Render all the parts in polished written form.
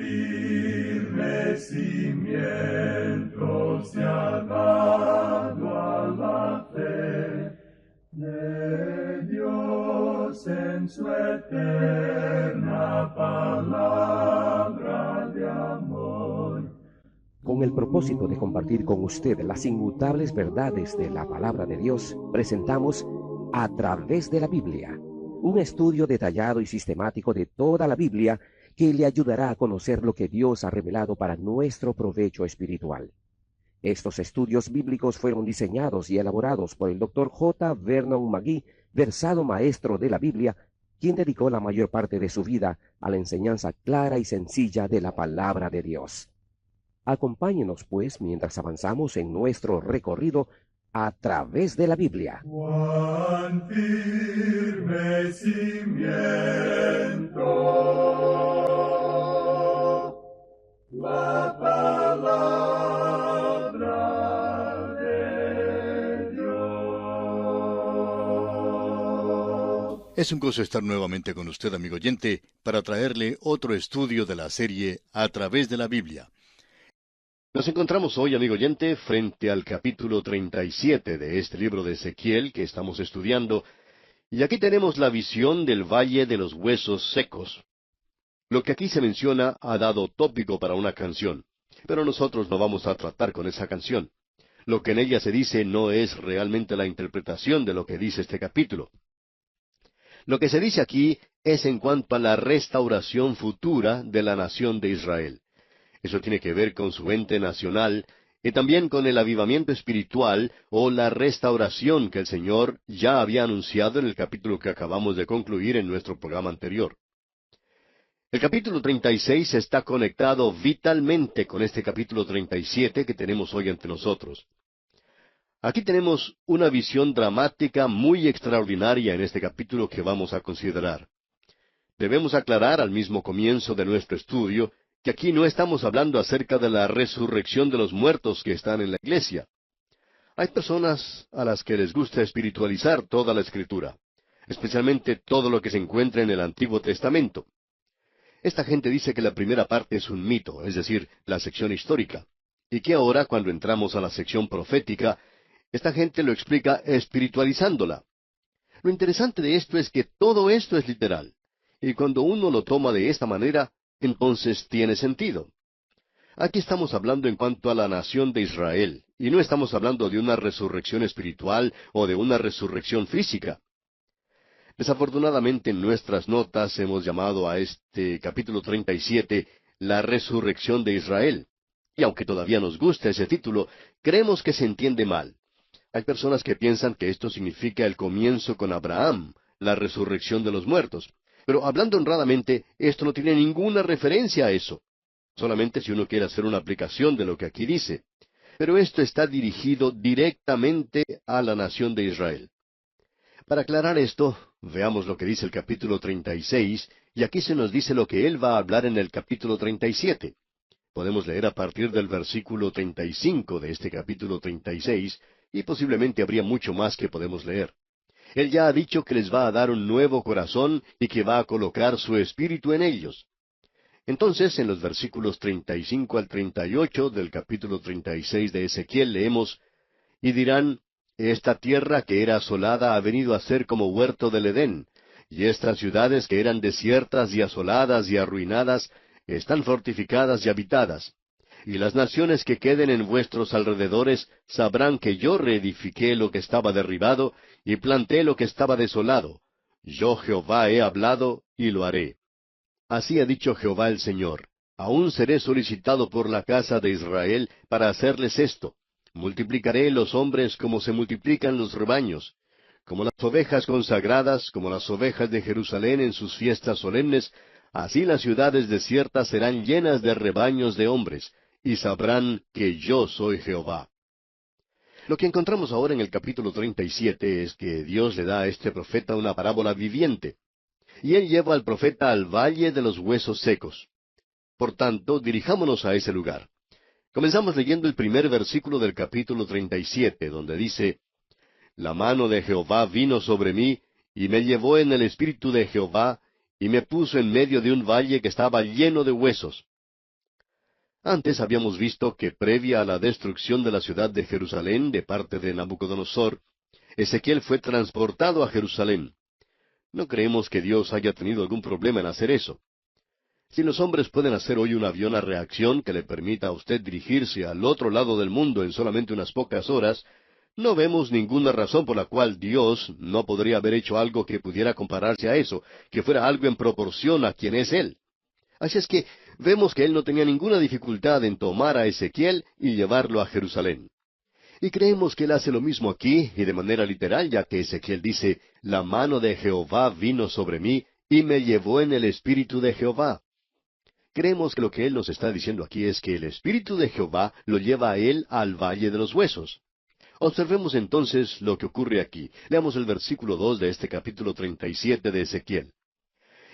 firme cimiento se ha dado a la fe de Dios en su eterna palabra de amor. Con el propósito de compartir con usted las inmutables verdades de la palabra de Dios, presentamos A través de la Biblia, un estudio detallado y sistemático de toda la Biblia que le ayudará a conocer lo que Dios ha revelado para nuestro provecho espiritual. Estos estudios bíblicos fueron diseñados y elaborados por el Dr. J. Vernon McGee, versado maestro de la Biblia, quien dedicó la mayor parte de su vida a la enseñanza clara y sencilla de la palabra de Dios. Acompáñenos, pues, mientras avanzamos en nuestro recorrido a través de la Biblia. Cuán firme cimiento la palabra de Dios. Es un gozo estar nuevamente con usted, amigo oyente, para traerle otro estudio de la serie A través de la Biblia. Nos encontramos hoy, amigo oyente, frente al capítulo 37 de este libro de Ezequiel que estamos estudiando, y aquí tenemos la visión del Valle de los Huesos Secos. Lo que aquí se menciona ha dado tópico para una canción, pero nosotros no vamos a tratar con esa canción. Lo que en ella se dice no es realmente la interpretación de lo que dice este capítulo. Lo que se dice aquí es en cuanto a la restauración futura de la nación de Israel. Eso tiene que ver con su ente nacional y también con el avivamiento espiritual o la restauración que el Señor ya había anunciado en el capítulo que acabamos de concluir en nuestro programa anterior. El capítulo 36 está conectado vitalmente con este capítulo 37 que tenemos hoy ante nosotros. Aquí tenemos una visión dramática muy extraordinaria en este capítulo que vamos a considerar. Debemos aclarar al mismo comienzo de nuestro estudio que aquí no estamos hablando acerca de la resurrección de los muertos que están en la iglesia. Hay personas a las que les gusta espiritualizar toda la Escritura, especialmente todo lo que se encuentra en el Antiguo Testamento. Esta gente dice que la primera parte es un mito, es decir, la sección histórica, y que ahora, cuando entramos a la sección profética, esta gente lo explica espiritualizándola. Lo interesante de esto es que todo esto es literal, y cuando uno lo toma de esta manera, entonces tiene sentido. Aquí estamos hablando en cuanto a la nación de Israel, y no estamos hablando de una resurrección espiritual o de una resurrección física. Desafortunadamente en nuestras notas hemos llamado a este capítulo 37 la resurrección de Israel. Y aunque todavía nos gusta ese título, creemos que se entiende mal. Hay personas que piensan que esto significa el comienzo con Abraham, la resurrección de los muertos. Pero hablando honradamente, esto no tiene ninguna referencia a eso. Solamente si uno quiere hacer una aplicación de lo que aquí dice. Pero esto está dirigido directamente a la nación de Israel. Para aclarar esto, veamos lo que dice el capítulo 36, y aquí se nos dice lo que él va a hablar en el capítulo 37. Podemos leer a partir del versículo 35 de este capítulo 36, y posiblemente habría mucho más que podemos leer. Él ya ha dicho que les va a dar un nuevo corazón y que va a colocar su espíritu en ellos. Entonces, en los versículos 35 al 38 del capítulo 36 de Ezequiel leemos, y dirán, esta tierra que era asolada ha venido a ser como huerto del Edén, y estas ciudades que eran desiertas y asoladas y arruinadas, están fortificadas y habitadas. Y las naciones que queden en vuestros alrededores sabrán que yo reedifiqué lo que estaba derribado, y planté lo que estaba desolado. Yo Jehová he hablado, y lo haré. Así ha dicho Jehová el Señor. Aún seré solicitado por la casa de Israel para hacerles esto. Multiplicaré los hombres como se multiplican los rebaños. Como las ovejas consagradas, como las ovejas de Jerusalén en sus fiestas solemnes, así las ciudades desiertas serán llenas de rebaños de hombres, y sabrán que yo soy Jehová. Lo que encontramos ahora en el capítulo 37 es que Dios le da a este profeta una parábola viviente, y él lleva al profeta al valle de los huesos secos. Por tanto, dirijámonos a ese lugar. Comenzamos leyendo el primer versículo del capítulo 37, donde dice, La mano de Jehová vino sobre mí, y me llevó en el espíritu de Jehová, y me puso en medio de un valle que estaba lleno de huesos. Antes habíamos visto que previa a la destrucción de la ciudad de Jerusalén de parte de Nabucodonosor, Ezequiel fue transportado a Jerusalén. No creemos que Dios haya tenido algún problema en hacer eso. Si los hombres pueden hacer hoy un avión a reacción que le permita a usted dirigirse al otro lado del mundo en solamente unas pocas horas, no vemos ninguna razón por la cual Dios no podría haber hecho algo que pudiera compararse a eso, que fuera algo en proporción a quien es Él. Así es que vemos que Él no tenía ninguna dificultad en tomar a Ezequiel y llevarlo a Jerusalén. Y creemos que Él hace lo mismo aquí, y de manera literal, ya que Ezequiel dice, «La mano de Jehová vino sobre mí, y me llevó en el espíritu de Jehová». Creemos que lo que Él nos está diciendo aquí es que el espíritu de Jehová lo lleva a Él al valle de los huesos. Observemos entonces lo que ocurre aquí. Leamos el versículo 2 de este capítulo 37 de Ezequiel.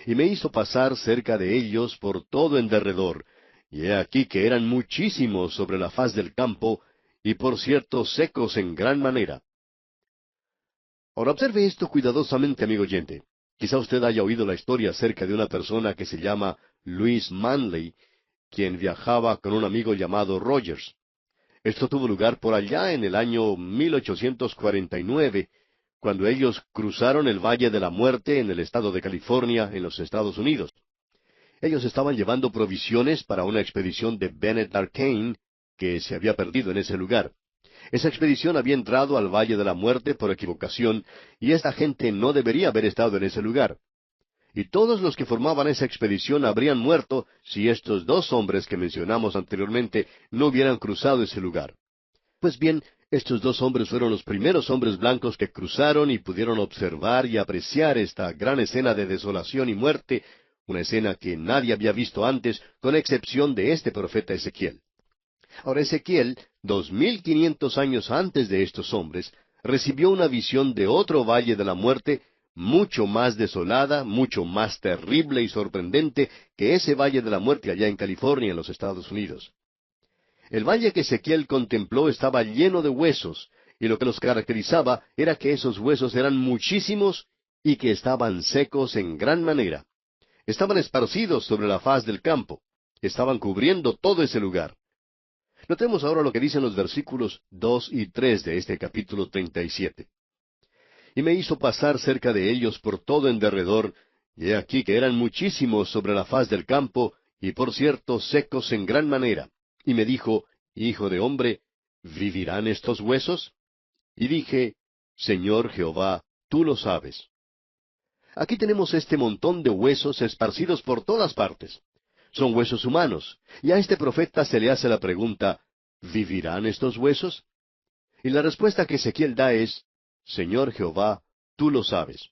«Y me hizo pasar cerca de ellos por todo en derredor, y he aquí que eran muchísimos sobre la faz del campo, y por cierto secos en gran manera». Ahora observe esto cuidadosamente, amigo oyente. Quizá usted haya oído la historia acerca de una persona que se llama Louis Manley, quien viajaba con un amigo llamado Rogers. Esto tuvo lugar por allá en el año 1849, cuando ellos cruzaron el Valle de la Muerte en el estado de California, en los Estados Unidos. Ellos estaban llevando provisiones para una expedición de Bennett Arcane, que se había perdido en ese lugar. Esa expedición había entrado al Valle de la Muerte por equivocación, y esta gente no debería haber estado en ese lugar. Y todos los que formaban esa expedición habrían muerto si estos dos hombres que mencionamos anteriormente no hubieran cruzado ese lugar. Pues bien, estos dos hombres fueron los primeros hombres blancos que cruzaron y pudieron observar y apreciar esta gran escena de desolación y muerte, una escena que nadie había visto antes, con excepción de este profeta Ezequiel. Ahora Ezequiel, 2500 años antes de estos hombres, recibió una visión de otro valle de la muerte, mucho más desolada, mucho más terrible y sorprendente que ese valle de la muerte allá en California, en los Estados Unidos. El valle que Ezequiel contempló estaba lleno de huesos, y lo que los caracterizaba era que esos huesos eran muchísimos y que estaban secos en gran manera. Estaban esparcidos sobre la faz del campo, estaban cubriendo todo ese lugar. Notemos ahora lo que dicen los versículos 2 y 3 de este capítulo 37. «Y me hizo pasar cerca de ellos por todo en derredor, y he aquí que eran muchísimos sobre la faz del campo, y por cierto secos en gran manera. Y me dijo, Hijo de hombre, ¿vivirán estos huesos? Y dije, Señor Jehová, tú lo sabes». Aquí tenemos este montón de huesos esparcidos por todas partes. Son huesos humanos, y a este profeta se le hace la pregunta, ¿vivirán estos huesos? Y la respuesta que Ezequiel da es, Señor Jehová, tú lo sabes.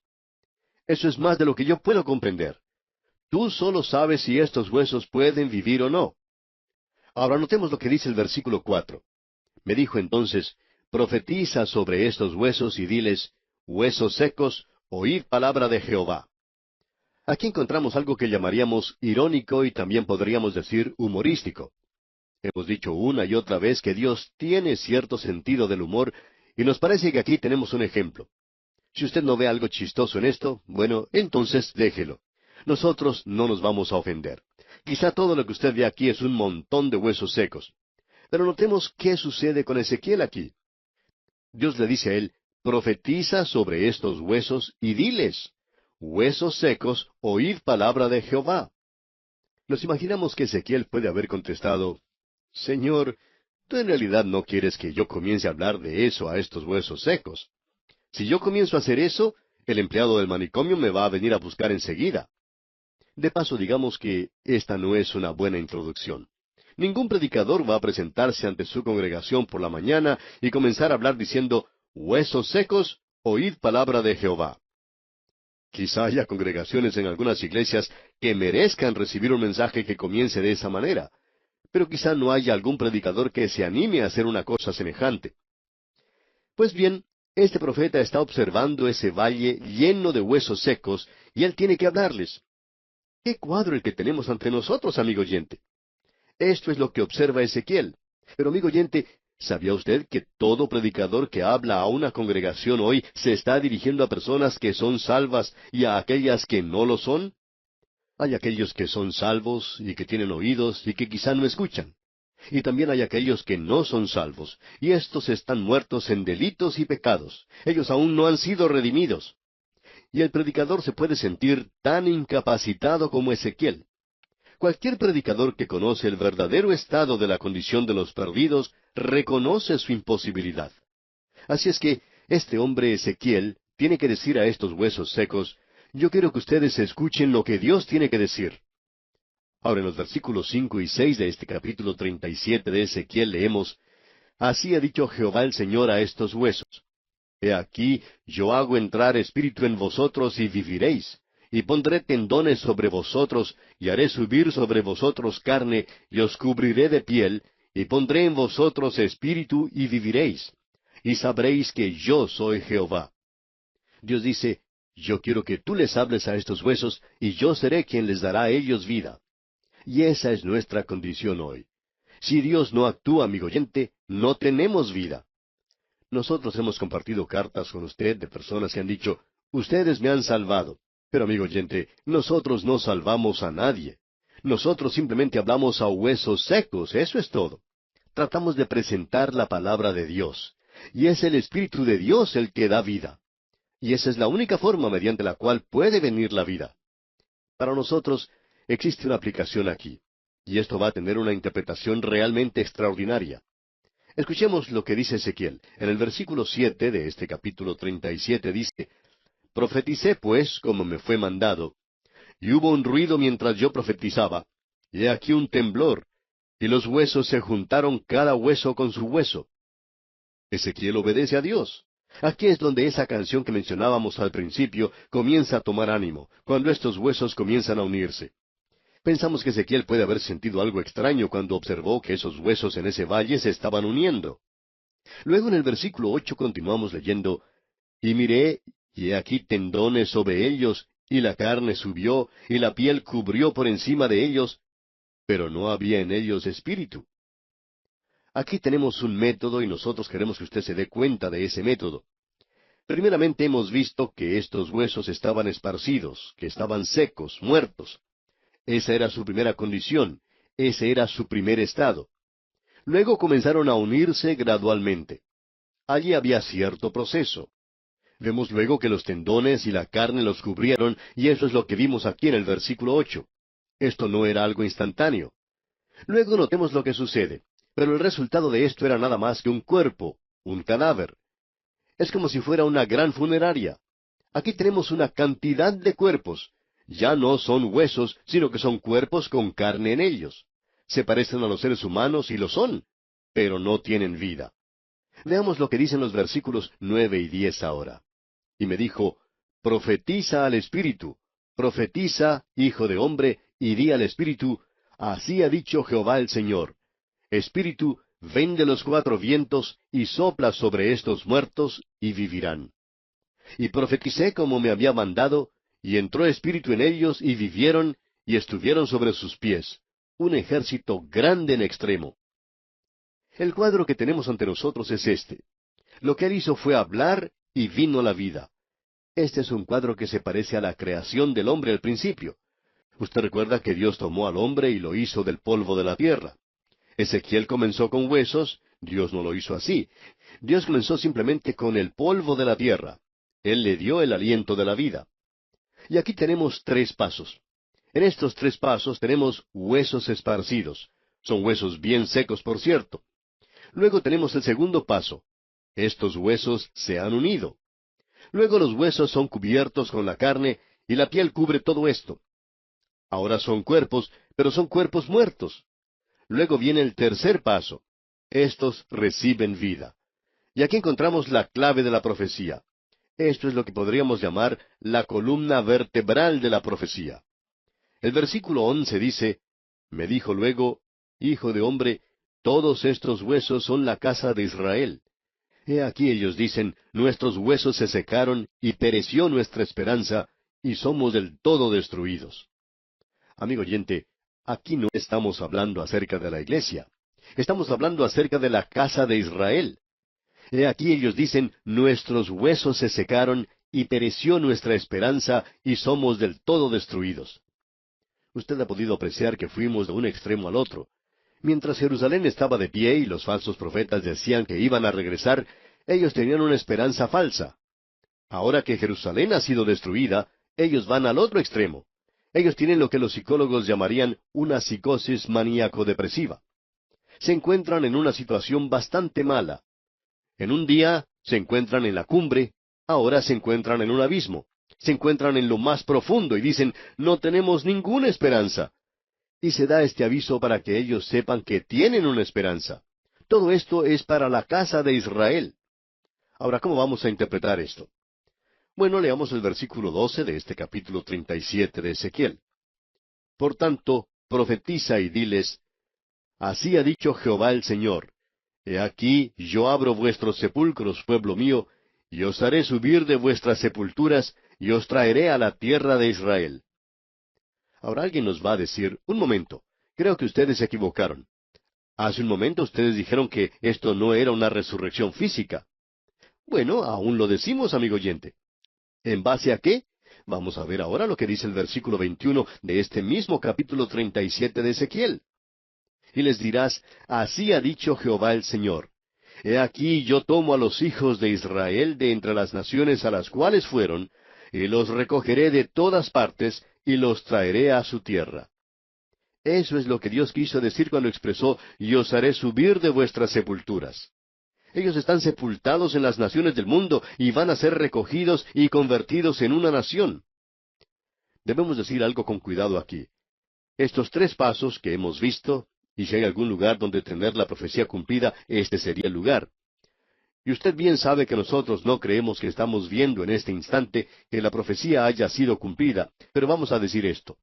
Eso es más de lo que yo puedo comprender. Tú solo sabes si estos huesos pueden vivir o no. Ahora notemos lo que dice el versículo 4. Me dijo entonces, profetiza sobre estos huesos y diles, huesos secos, oíd palabra de Jehová. Aquí encontramos algo que llamaríamos irónico y también podríamos decir humorístico. Hemos dicho una y otra vez que Dios tiene cierto sentido del humor, y nos parece que aquí tenemos un ejemplo. Si usted no ve algo chistoso en esto, bueno, entonces déjelo. Nosotros no nos vamos a ofender. Quizá todo lo que usted ve aquí es un montón de huesos secos. Pero notemos qué sucede con Ezequiel aquí. Dios le dice a él, profetiza sobre estos huesos y diles, huesos secos, oíd palabra de Jehová. Nos imaginamos que Ezequiel puede haber contestado, Señor, tú en realidad no quieres que yo comience a hablar de eso a estos huesos secos. Si yo comienzo a hacer eso, el empleado del manicomio me va a venir a buscar enseguida. De paso, digamos que esta no es una buena introducción. Ningún predicador va a presentarse ante su congregación por la mañana y comenzar a hablar diciendo, huesos secos, oíd palabra de Jehová. Quizá haya congregaciones en algunas iglesias que merezcan recibir un mensaje que comience de esa manera, pero quizá no haya algún predicador que se anime a hacer una cosa semejante. Pues bien, este profeta está observando ese valle lleno de huesos secos, y él tiene que hablarles. ¡Qué cuadro el que tenemos ante nosotros, amigo oyente! Esto es lo que observa Ezequiel. Pero, amigo oyente, ¿sabía usted que todo predicador que habla a una congregación hoy se está dirigiendo a personas que son salvas y a aquellas que no lo son? Hay aquellos que son salvos y que tienen oídos y que quizá no escuchan. Y también hay aquellos que no son salvos, y estos están muertos en delitos y pecados. Ellos aún no han sido redimidos. Y el predicador se puede sentir tan incapacitado como Ezequiel. Cualquier predicador que conoce el verdadero estado de la condición de los perdidos reconoce su imposibilidad. Así es que este hombre Ezequiel tiene que decir a estos huesos secos: yo quiero que ustedes escuchen lo que Dios tiene que decir. Ahora, en los versículos 5 y 6 de este capítulo 37 de Ezequiel leemos: Así ha dicho Jehová el Señor a estos huesos: He aquí, yo hago entrar espíritu en vosotros y viviréis, y pondré tendones sobre vosotros, y haré subir sobre vosotros carne, y os cubriré de piel, y pondré en vosotros espíritu y viviréis, y sabréis que yo soy Jehová. Dios dice: yo quiero que tú les hables a estos huesos, y yo seré quien les dará a ellos vida. Y esa es nuestra condición hoy. Si Dios no actúa, amigo oyente, no tenemos vida. Nosotros hemos compartido cartas con usted de personas que han dicho: ustedes me han salvado. Pero, amigo oyente, nosotros no salvamos a nadie. Nosotros simplemente hablamos a huesos secos, eso es todo. Tratamos de presentar la palabra de Dios. Y es el Espíritu de Dios el que da vida. Y esa es la única forma mediante la cual puede venir la vida. Para nosotros existe una aplicación aquí. Y esto va a tener una interpretación realmente extraordinaria. Escuchemos lo que dice Ezequiel. En el versículo 7 de este capítulo 37 dice: Profeticé pues como me fue mandado, y hubo un ruido mientras yo profetizaba, y he aquí un temblor, y los huesos se juntaron cada hueso con su hueso. Ezequiel obedece a Dios. Aquí es donde esa canción que mencionábamos al principio comienza a tomar ánimo, cuando estos huesos comienzan a unirse. Pensamos que Ezequiel puede haber sentido algo extraño cuando observó que esos huesos en ese valle se estaban uniendo. Luego en el versículo 8 continuamos leyendo: Y miré, y he aquí tendones sobre ellos, y la carne subió, y la piel cubrió por encima de ellos, pero no había en ellos espíritu. Aquí tenemos un método y nosotros queremos que usted se dé cuenta de ese método. Primeramente hemos visto que estos huesos estaban esparcidos, que estaban secos, muertos. Esa era su primera condición, ese era su primer estado. Luego comenzaron a unirse gradualmente. Allí había cierto proceso. Vemos luego que los tendones y la carne los cubrieron, y eso es lo que vimos aquí en el versículo 8. Esto no era algo instantáneo. Luego notemos lo que sucede. Pero el resultado de esto era nada más que un cuerpo, un cadáver. Es como si fuera una gran funeraria. Aquí tenemos una cantidad de cuerpos. Ya no son huesos, sino que son cuerpos con carne en ellos. Se parecen a los seres humanos y lo son, pero no tienen vida. Veamos lo que dicen los versículos 9 y 10 ahora. Y me dijo: Profetiza al Espíritu, profetiza, hijo de hombre, y di al Espíritu: Así ha dicho Jehová el Señor. Espíritu, ven de los cuatro vientos, y sopla sobre estos muertos, y vivirán. Y profeticé como me había mandado, y entró espíritu en ellos, y vivieron, y estuvieron sobre sus pies, un ejército grande en extremo. El cuadro que tenemos ante nosotros es este. Lo que él hizo fue hablar, y vino la vida. Este es un cuadro que se parece a la creación del hombre al principio. Usted recuerda que Dios tomó al hombre y lo hizo del polvo de la tierra. Ezequiel comenzó con huesos, Dios no lo hizo así. Dios comenzó simplemente con el polvo de la tierra. Él le dio el aliento de la vida. Y aquí tenemos 3 pasos. En estos 3 pasos tenemos huesos esparcidos. Son huesos bien secos, por cierto. Luego tenemos el segundo paso. Estos huesos se han unido. Luego los huesos son cubiertos con la carne y la piel cubre todo esto. Ahora son cuerpos, pero son cuerpos muertos. Luego viene el tercer paso. Estos reciben vida. Y aquí encontramos la clave de la profecía. Esto es lo que podríamos llamar la columna vertebral de la profecía. El versículo 11 dice: Me dijo luego: Hijo de hombre, todos estos huesos son la casa de Israel. He aquí ellos dicen: Nuestros huesos se secaron, y pereció nuestra esperanza, y somos del todo destruidos. Amigo oyente, aquí no estamos hablando acerca de la iglesia. Estamos hablando acerca de la casa de Israel. He aquí ellos dicen: Nuestros huesos se secaron, y pereció nuestra esperanza, y somos del todo destruidos. Usted ha podido apreciar que fuimos de un extremo al otro. Mientras Jerusalén estaba de pie y los falsos profetas decían que iban a regresar, ellos tenían una esperanza falsa. Ahora que Jerusalén ha sido destruida, ellos van al otro extremo. Ellos tienen lo que los psicólogos llamarían una psicosis maníaco-depresiva. Se encuentran en una situación bastante mala. En un día se encuentran en la cumbre, ahora se encuentran en un abismo. Se encuentran en lo más profundo y dicen, no tenemos ninguna esperanza. Y se da este aviso para que ellos sepan que tienen una esperanza. Todo esto es para la casa de Israel. Ahora, ¿cómo vamos a interpretar esto? Bueno, leamos el versículo 12 de este capítulo 37 de Ezequiel. Por tanto, profetiza y diles, así ha dicho Jehová el Señor, he aquí yo abro vuestros sepulcros, pueblo mío, y os haré subir de vuestras sepulturas, y os traeré a la tierra de Israel. Ahora alguien nos va a decir, un momento, creo que ustedes se equivocaron. Hace un momento ustedes dijeron que esto no era una resurrección física. Bueno, aún lo decimos, amigo oyente. ¿En base a qué? Vamos a ver ahora lo que dice el versículo 21 de este mismo capítulo 37 de Ezequiel. Y les dirás, así ha dicho Jehová el Señor. He aquí yo tomo a los hijos de Israel de entre las naciones a las cuales fueron, y los recogeré de todas partes, y los traeré a su tierra. Eso es lo que Dios quiso decir cuando expresó, y os haré subir de vuestras sepulturas. Ellos están sepultados en las naciones del mundo y van a ser recogidos y convertidos en una nación. Debemos decir algo con cuidado aquí. Estos tres pasos que hemos visto, y si hay algún lugar donde tener la profecía cumplida, este sería el lugar. Y usted bien sabe que nosotros no creemos que estamos viendo en este instante que la profecía haya sido cumplida, pero vamos a decir esto.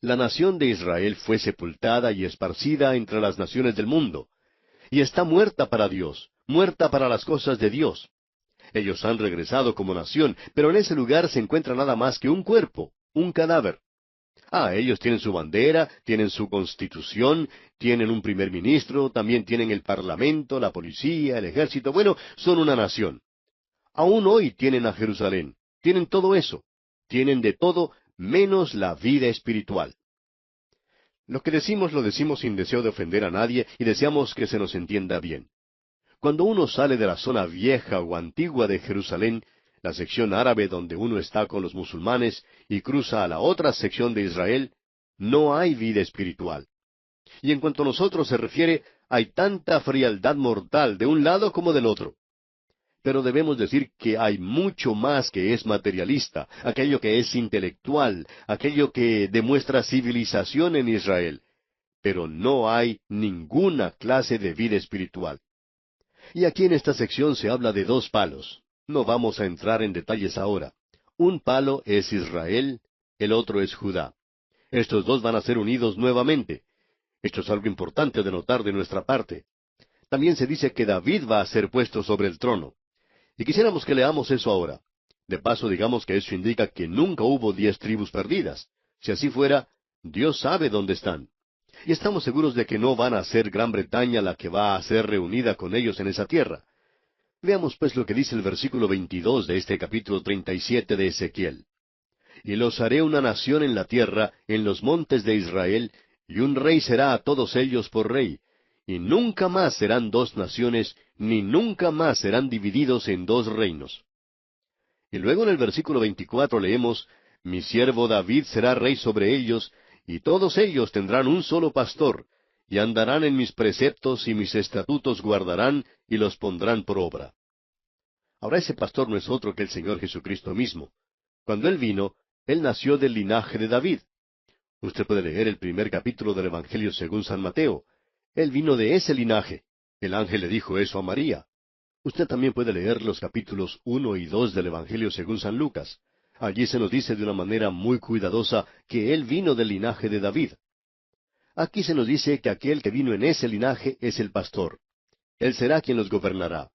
La nación de Israel fue sepultada y esparcida entre las naciones del mundo, y está muerta para Dios, muerta para las cosas de Dios. Ellos han regresado como nación, pero en ese lugar se encuentra nada más que un cuerpo, un cadáver. Ellos tienen su bandera, tienen su constitución, tienen un primer ministro, también tienen el parlamento, la policía, el ejército. Bueno, son una nación. Aún hoy tienen a Jerusalén, tienen todo eso. Tienen de todo menos la vida espiritual. Lo que decimos lo decimos sin deseo de ofender a nadie y deseamos que se nos entienda bien. Cuando uno sale de la zona vieja o antigua de Jerusalén, la sección árabe donde uno está con los musulmanes, y cruza a la otra sección de Israel, no hay vida espiritual. Y en cuanto a nosotros se refiere, hay tanta frialdad mortal de un lado como del otro. Pero debemos decir que hay mucho más que es materialista, aquello que es intelectual, aquello que demuestra civilización en Israel. Pero no hay ninguna clase de vida espiritual. Y aquí en esta sección se habla de dos palos. No vamos a entrar en detalles ahora. Un palo es Israel, el otro es Judá. Estos dos van a ser unidos nuevamente. Esto es algo importante de notar de nuestra parte. También se dice que David va a ser puesto sobre el trono. Y quisiéramos que leamos eso ahora. De paso, digamos que eso indica que nunca hubo 10 tribus perdidas. Si así fuera, Dios sabe dónde están. Y estamos seguros de que no van a ser Gran Bretaña la que va a ser reunida con ellos en esa tierra. Veamos pues lo que dice el versículo 22 de este capítulo 37 de Ezequiel. Y los haré una nación en la tierra, en los montes de Israel, y un rey será a todos ellos por rey. Y nunca más serán dos naciones, ni nunca más serán divididos en dos reinos. Y luego en el versículo 24 leemos, Mi siervo David será rey sobre ellos, y todos ellos tendrán un solo pastor, y andarán en mis preceptos y mis estatutos guardarán, y los pondrán por obra. Ahora ese pastor no es otro que el Señor Jesucristo mismo. Cuando Él vino, Él nació del linaje de David. Usted puede leer el primer capítulo del Evangelio según San Mateo. Él vino de ese linaje. El ángel le dijo eso a María. Usted también puede leer los capítulos 1 y 2 del Evangelio según San Lucas. Allí se nos dice de una manera muy cuidadosa que Él vino del linaje de David. Aquí se nos dice que aquel que vino en ese linaje es el pastor. Él será quien los gobernará.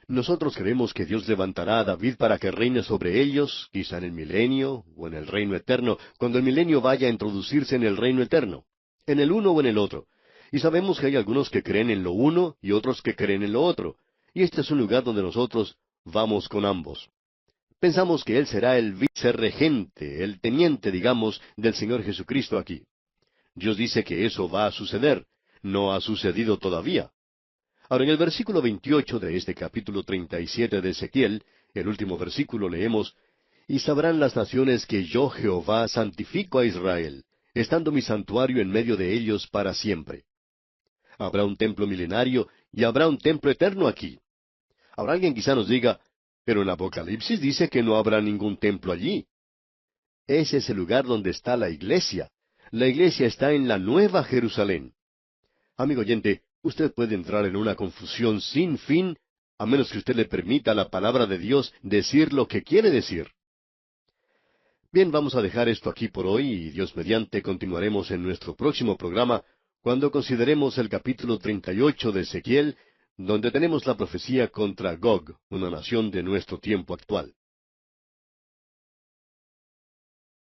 Nosotros creemos que Dios levantará a David para que reine sobre ellos, quizá en el milenio o en el reino eterno, cuando el milenio vaya a introducirse en el reino eterno, en el uno o en el otro. Y sabemos que hay algunos que creen en lo uno y otros que creen en lo otro. Y este es un lugar donde nosotros vamos con ambos. Pensamos que Él será el vicerregente, el teniente, digamos, del Señor Jesucristo aquí. Dios dice que eso va a suceder. No ha sucedido todavía. Ahora, en el versículo 28 de este capítulo 37 de Ezequiel, el último versículo, leemos: Y sabrán las naciones que yo Jehová santifico a Israel, estando mi santuario en medio de ellos para siempre. Habrá un templo milenario y habrá un templo eterno aquí. Ahora alguien quizá nos diga, pero en Apocalipsis dice que no habrá ningún templo allí. Ese es el lugar donde está la iglesia. La iglesia está en la Nueva Jerusalén. Amigo oyente, usted puede entrar en una confusión sin fin, a menos que usted le permita a la palabra de Dios decir lo que quiere decir. Bien, vamos a dejar esto aquí por hoy y Dios mediante continuaremos en nuestro próximo programa cuando consideremos el capítulo 38 de Ezequiel, donde tenemos la profecía contra Gog, una nación de nuestro tiempo actual.